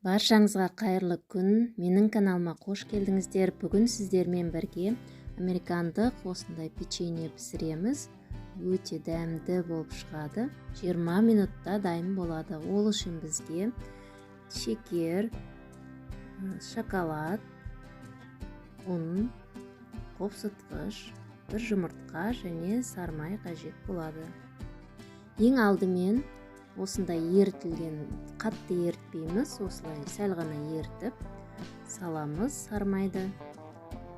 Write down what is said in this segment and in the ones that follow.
Баршаңызға қайырлы күн. Менің каналыма қош келдіңіздер. Бүгін сіздермен бірге американдық осындай печенье пісіреміз. Өте дәмді болып шығады. 20 минутта дайын болады. Ол үшін бізге шекер, шоколад, ұн, қопсытқыш, бір жұмыртқа және сармай қажет болады. Ең алдымен осындай ерітілген, қатты ерітпейміз, осылай сәл ғана ерітіп саламыз сармайды.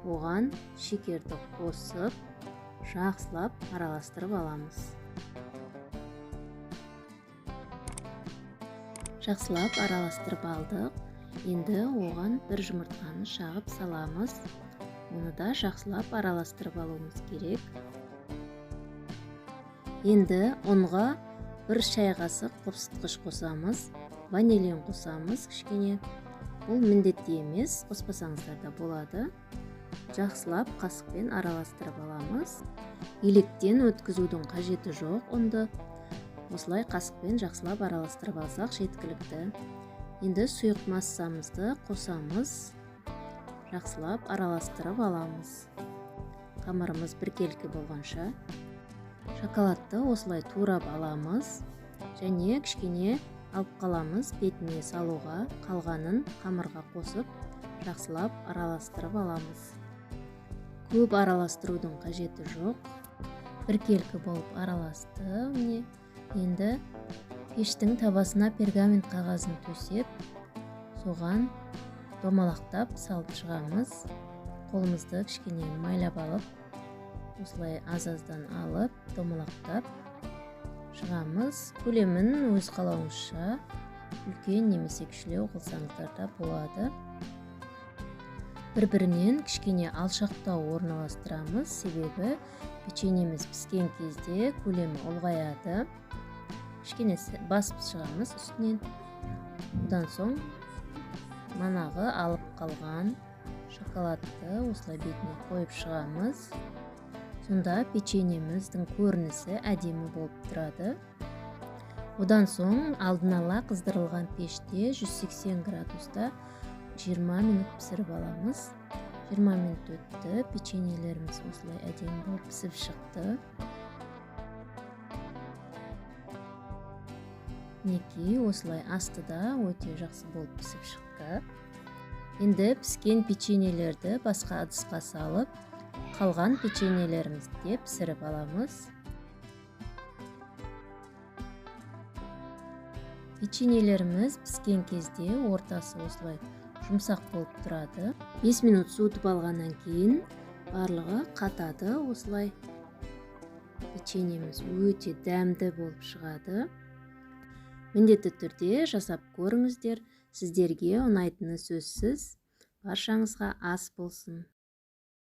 Оған шекерді қосып, жақсылап араластырып аламыз. Жақсылап араластырып алдық. Енді оған бір жұмыртқаны жағып саламыз. Оны да жақсылап араластырып алуымыз керек. Енді ұнға бір шай қасық қопсытқыш қосамыз, ванилин қосамыз кішкене. Бұл міндетті емес, қоспасаңыздар да болады. Жақсылап қасықпен араластырып аламыз. Електен өткізудің қажеті жоқ ұнды. Осылай қасықпен жақсылап араластырып алсақ жеткілікті. Енді сұйық массамызды қосамыз. Жақсылап араластырып аламыз. Қамырымыз біркелкі болғанша. Шоколадты осылай турап аламыз және кішкене алып қаламыз бетіне салуға. Қалғанын қамырға қосып, жақсылап араластырып аламыз. Көп араластырудың қажеті жоқ. Біркелкі болып араласты. Енді пештің табасына пергамент қағазын төсеп, соған домалақтап салып шығамыз. Қолымызды кішкене майлап алып, осылай аз-аздан алып, домалақтап шығамыз. Көлемін өз қалауыңызша үлкен немесе кішілеу қылсаңыздар да болады. Бір-бірінен кішкене алшақтау орналастырамыз, себебі печеньеміз піскен кезде көлемі ұлғаяды. Кішкене басып шығамыз үстінен. Одан соң манағы алып қалған шоколадты осылай бетіне қойып шығамыз. Сонда печеньеміздің көрінісі әдемі болып тұрады. Одан соң алдын ала қыздырылған пеште 180 градуста 20 минут пісіріп аламыз. 20 минут өтті, печеньелеріміз осылай әдемі болып пісіп шықты. Мінекей осылай астыда өте жақсы болып пісіп шықты. Енді піскен печеньелерді басқа ыдысқа салып, қалған печеньелерімізді пісіріп аламыз. Печеньелеріміз піскен кезде ортасы осылай жұмсақ болып тұрады. 5 минут суытып алғаннан кейін барлығы қатады. Осылай печеньеміз өте дәмді болып шығады. Міндетті түрде жасап көріңіздер. Сіздерге ұнайтыны сөзсіз. Баршаңызға ас болсын.